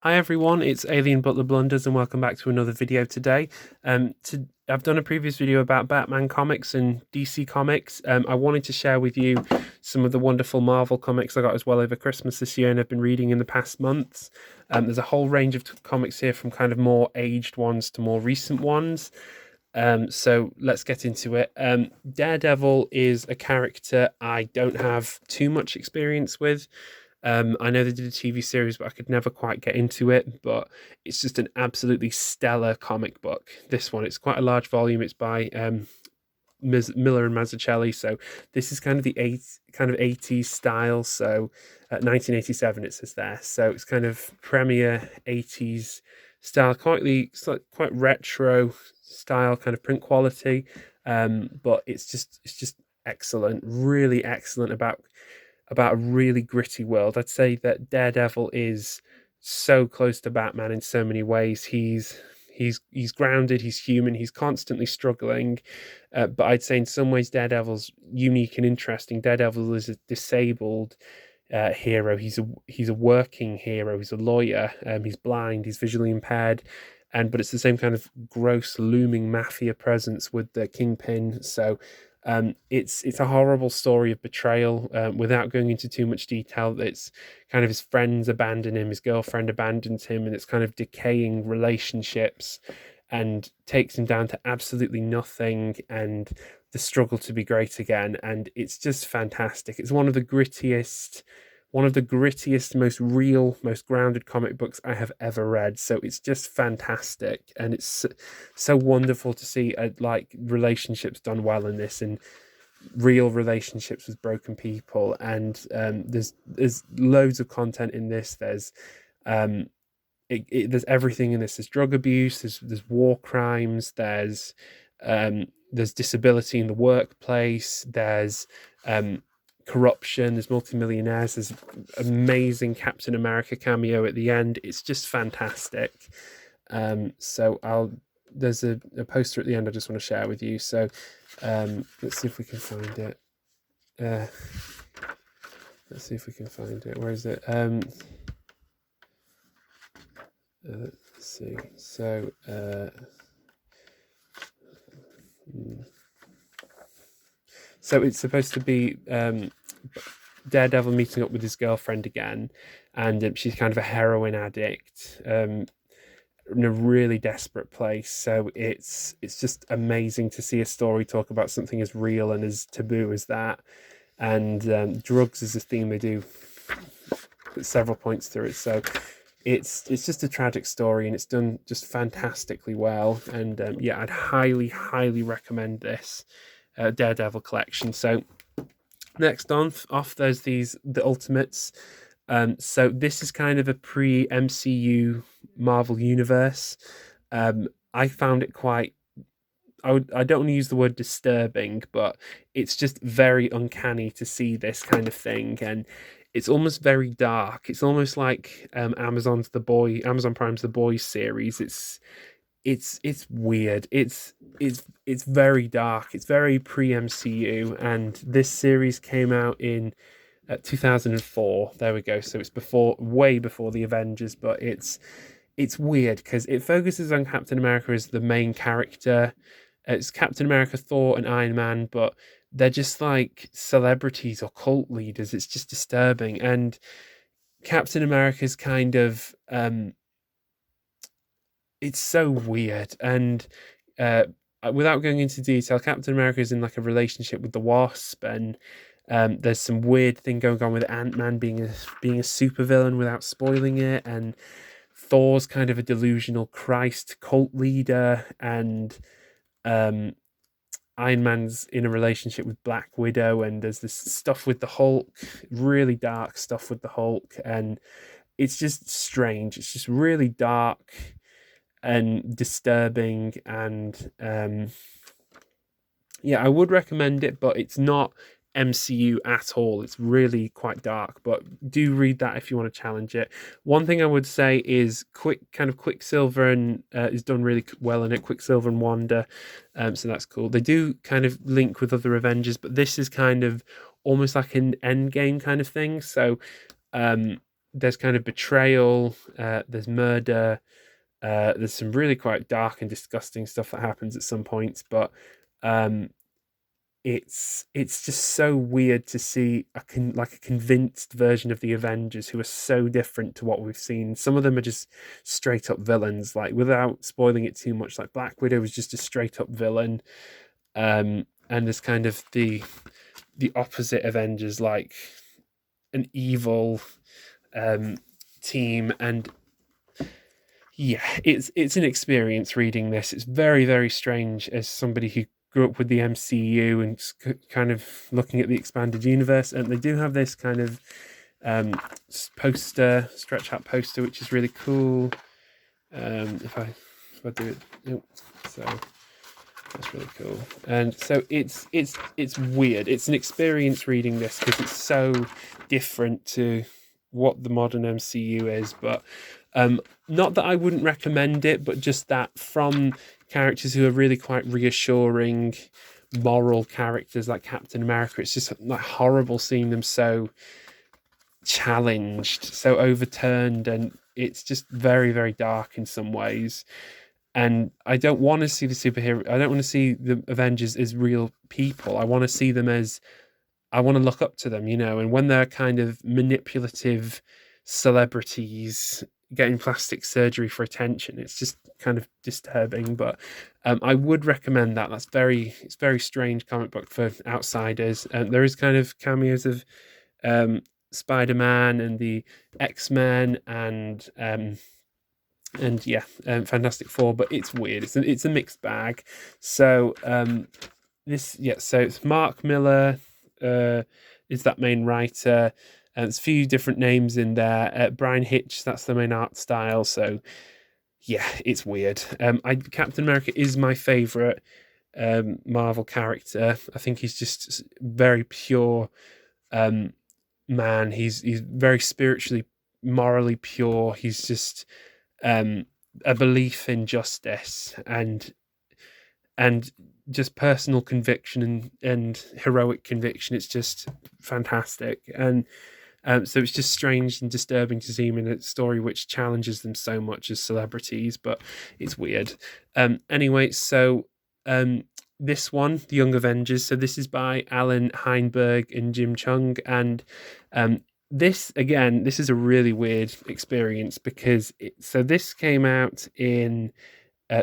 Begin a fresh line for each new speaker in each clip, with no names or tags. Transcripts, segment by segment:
Hi everyone, it's Alien Butler Blunders and welcome back to another video today. I've done a previous video about Batman comics and DC comics. I wanted to share with you some of the wonderful Marvel comics I got as well over Christmas this year and I've been reading in the past months. There's a whole range of comics here from kind of more aged ones to more recent ones. So let's get into it. Daredevil is a character I don't have too much experience with. I know they did a TV series, but I could never quite get into it. But it's just an absolutely stellar comic book. This one, it's quite a large volume. It's by Millar and Mazzucchelli. So this is kind of the kind of 80s style. So 1987 it says there. So it's kind of premier 80s style, quite retro style, kind of print quality. But it's just excellent, really excellent about a really gritty world. I'd say that Daredevil is so close to Batman in so many ways. He's grounded, he's human, he's constantly struggling. But I'd say in some ways Daredevil's unique and interesting. Daredevil is a disabled hero. He's a working hero. He's a lawyer. He's blind. He's visually impaired. But it's the same kind of gross looming mafia presence with the Kingpin. So it's a horrible story of betrayal. Without going into too much detail, it's kind of his friends abandon him, his girlfriend abandons him, and it's kind of decaying relationships, and takes him down to absolutely nothing, and the struggle to be great again. And it's just fantastic. It's one of the grittiest, most real, most grounded comic books I have ever read. So it's just fantastic, and it's so wonderful to see like relationships done well in this, and real relationships with broken people. And there's loads of content in this. There's everything in this. There's drug abuse. There's war crimes. There's disability in the workplace. There's corruption. There's multimillionaires. There's amazing Captain America cameo at the end. It's just fantastic. There's a poster at the end I just want to share with you. So let's see if we can find it. Let's see if we can find it. Where is it? Let's see. So so it's supposed to be Daredevil meeting up with his girlfriend again, and she's kind of a heroin addict, in a really desperate place. So it's just amazing to see a story talk about something as real and as taboo as that. And drugs is a theme they do at several points through it. So it's just a tragic story, and it's done just fantastically well. And yeah, I'd highly recommend this Daredevil collection. So next on off, there's the Ultimates. So this is kind of a pre-MCU Marvel universe. I found it quite. I don't want to use the word disturbing, but it's just very uncanny to see this kind of thing, and it's almost very dark. It's almost like Amazon Prime's The Boys series. It's weird. It's very dark. It's very pre-MCU, and this series came out in 2004. There we go. So it's way before the Avengers, but it's weird because it focuses on Captain America as the main character. It's Captain America, Thor, and Iron Man, but they're just like celebrities or cult leaders. It's just disturbing. And Captain America's kind of it's so weird. And without going into detail, Captain America is in like a relationship with the Wasp, and there's some weird thing going on with Ant-Man being a supervillain without spoiling it, and Thor's kind of a delusional Christ cult leader, and Iron Man's in a relationship with Black Widow, and there's this stuff with the Hulk, really dark stuff with the Hulk, and it's just strange. It's just really dark and disturbing, and yeah, I would recommend it, but it's not MCU at all. It's really quite dark, but do read that if you want to challenge it. One thing I would say is Quicksilver and is done really well in it. Quicksilver and Wanda, so that's cool. They do kind of link with other Avengers, but this is kind of almost like an Endgame kind of thing. So there's kind of betrayal, there's murder, there's some really quite dark and disgusting stuff that happens at some points, but um, it's just so weird to see like a convinced version of the Avengers who are so different to what we've seen. Some of them are just straight up villains, like without spoiling it too much. Like Black Widow was just a straight up villain, and there's kind of the opposite Avengers, like an evil team. And yeah, it's an experience reading this. It's very, very strange as somebody who grew up with the MCU and kind of looking at the expanded universe. And they do have this kind of stretch out poster, which is really cool. If I do it, so that's really cool. And so it's weird. It's an experience reading this because it's so different to what the modern MCU is, but not that I wouldn't recommend it, but just that from characters who are really quite reassuring, moral characters like Captain America, it's just like horrible seeing them so challenged, so overturned, and it's just very, very dark in some ways. And I don't want to see the superhero. I don't want to see the Avengers as real people. I want to see them as, I want to look up to them, you know. And when they're kind of manipulative celebrities getting plastic surgery for attention, it's just kind of disturbing. But I would recommend that. It's very strange comic book for outsiders. There is kind of cameos of Spider-Man and the X-Men and yeah, Fantastic Four, but it's weird. It's a mixed bag. So so it's Mark Millar is that main writer. There's a few different names in there. Brian Hitch, that's the main art style. So yeah, it's weird. Captain America is my favorite Marvel character. I think he's just very pure man. He's very spiritually, morally pure. He's just a belief in justice and just personal conviction and heroic conviction. It's just fantastic. And so it's just strange and disturbing to see him in a story which challenges them so much as celebrities, but it's weird. Anyway, so this one, The Young Avengers, so this is by Allan, Heinberg and Cheung. And this is a really weird experience because this came out in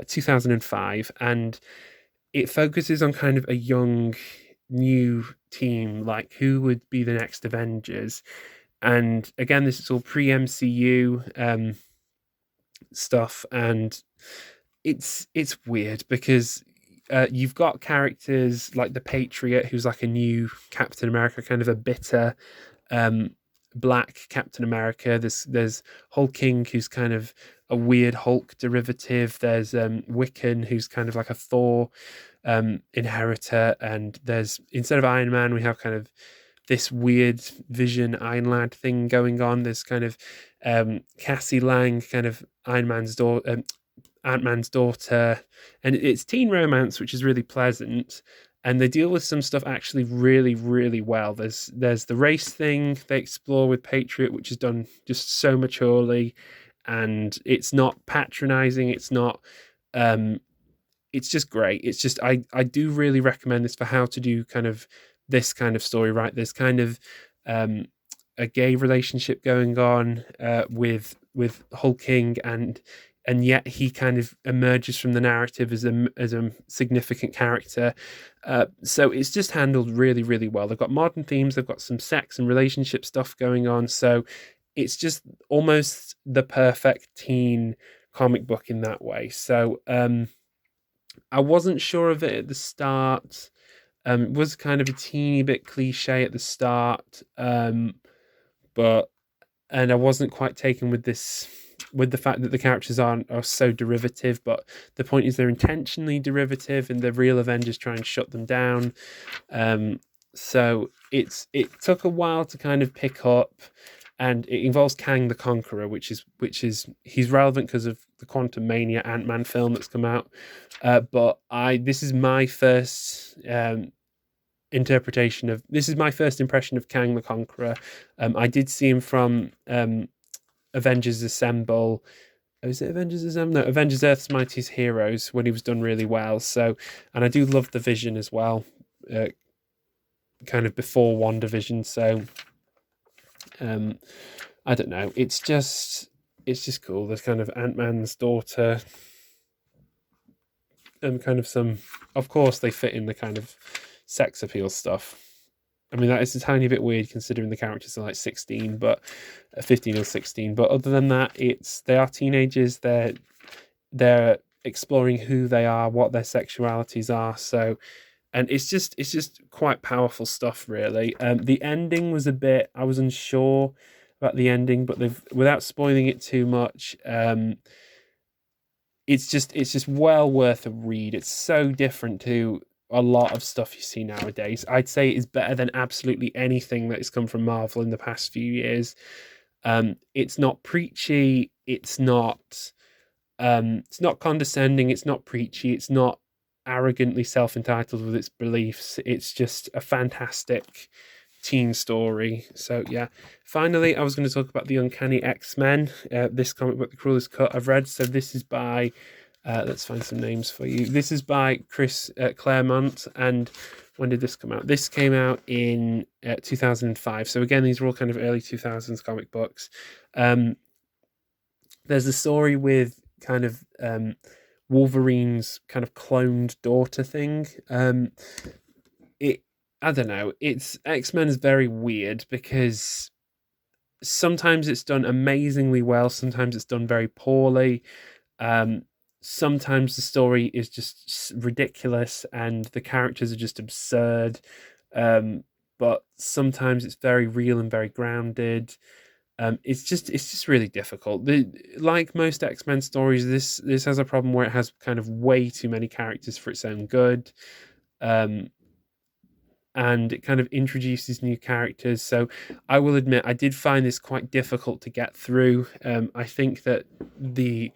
2005, and it focuses on kind of a young new team, like who would be the next Avengers. And again, this is all pre-MCU stuff, and it's weird because you've got characters like the Patriot, who's like a new Captain America, kind of a bitter black Captain America. There's Hulking, who's kind of a weird Hulk derivative. There's Wiccan, who's kind of like a Thor inheritor, and there's, instead of Iron Man, we have kind of this weird Vision Iron Lad thing going on. There's kind of Cassie Lang, kind of Ant-Man's daughter, and it's teen romance, which is really pleasant. And they deal with some stuff actually really, really well. There's the race thing they explore with Patriot, which is done just so maturely, and it's not patronizing. It's not. It's just great. It's just I do really recommend this for how to do kind of this kind of story. Right, there's kind of a gay relationship going on with Hulking, and yet he kind of emerges from the narrative as a significant character. So it's just handled really, really well. They've got modern themes, they've got some sex and relationship stuff going on. So it's just almost the perfect teen comic book in that way. So I wasn't sure of it at the start. It was kind of a teeny bit cliche at the start, but I wasn't quite taken with the fact that the characters are so derivative, but the point is they're intentionally derivative, and the real Avengers try and shut them down. So it took a while to kind of pick up, and it involves Kang the Conqueror, which is he's relevant because of the Quantum Mania Ant-Man film that's come out. But this is my first impression of Kang the Conqueror. I did see him from Avengers Assemble. Is it Avengers Assemble? No, Avengers Earth's Mightiest Heroes, when he was done really well. So, and I do love the Vision as well, kind of before WandaVision. So, I don't know. It's just cool. There's kind of Ant-Man's daughter, and kind of some. Of course, they fit in the kind of sex appeal stuff. I mean, that is a tiny bit weird considering the characters are like 16, but 15 or 16. But other than that, they are teenagers. They're exploring who they are, what their sexualities are. So, and it's just quite powerful stuff, really. The ending was a bit. I was unsure about the ending, but without spoiling it too much. It's just well worth a read. It's so different to a lot of stuff you see nowadays. I'd say it is better than absolutely anything that has come from Marvel in the past few years. It's not preachy. It's not condescending. It's not preachy. It's not arrogantly self-entitled with its beliefs. It's just a fantastic teen story. So yeah, finally I was going to talk about the Uncanny X-Men, this comic book, The Cruelest Cut, I've read. So this is by let's find some names for you. This is by Chris Claremont, and when did this come out? This came out in 2005. So again, these are all kind of early 2000s comic books. There's a story with kind of Wolverine's kind of cloned daughter thing. I don't know. It's X-Men is very weird because sometimes it's done amazingly well, sometimes it's done very poorly. Sometimes the story is just ridiculous and the characters are just absurd. But sometimes it's very real and very grounded. It's just really difficult. Like most X-Men stories, this has a problem where it has kind of way too many characters for its own good. And it kind of introduces new characters. So I will admit I did find this quite difficult to get through. I think that the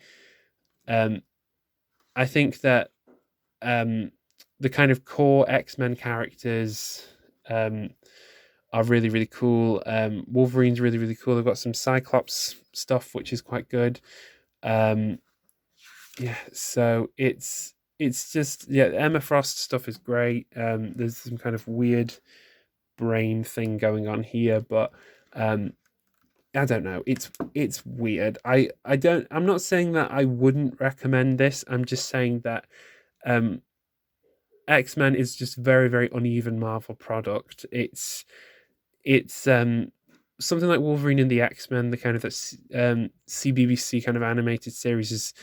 kind of core X-Men characters are really, really cool. Wolverine's really, really cool. They've got some Cyclops stuff which is quite good. So it's just, Emma Frost stuff is great. There's some kind of weird brain thing going on here, but I don't know. It's weird. I'm not saying that I wouldn't recommend this. I'm just saying that X-Men is just very, very uneven Marvel product. It's something like Wolverine and the X-Men, the kind of that CBBC kind of animated series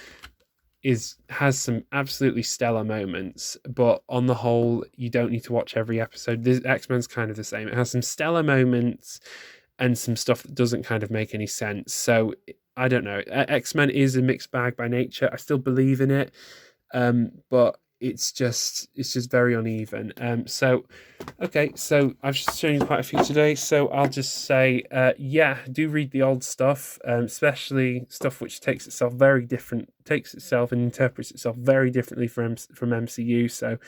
has some absolutely stellar moments, but on the whole, you don't need to watch every episode. This X-Men's kind of the same. It has some stellar moments and some stuff that doesn't kind of make any sense. So I don't know. X-Men is a mixed bag by nature. I still believe in it, but it's just very uneven. So I've shown you quite a few today, so I'll just say do read the old stuff, especially stuff which takes itself and interprets itself very differently from MCU. So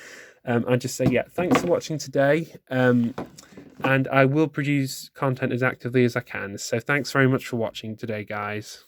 I just say thanks for watching today, and I will produce content as actively as I can. So thanks very much for watching today, guys.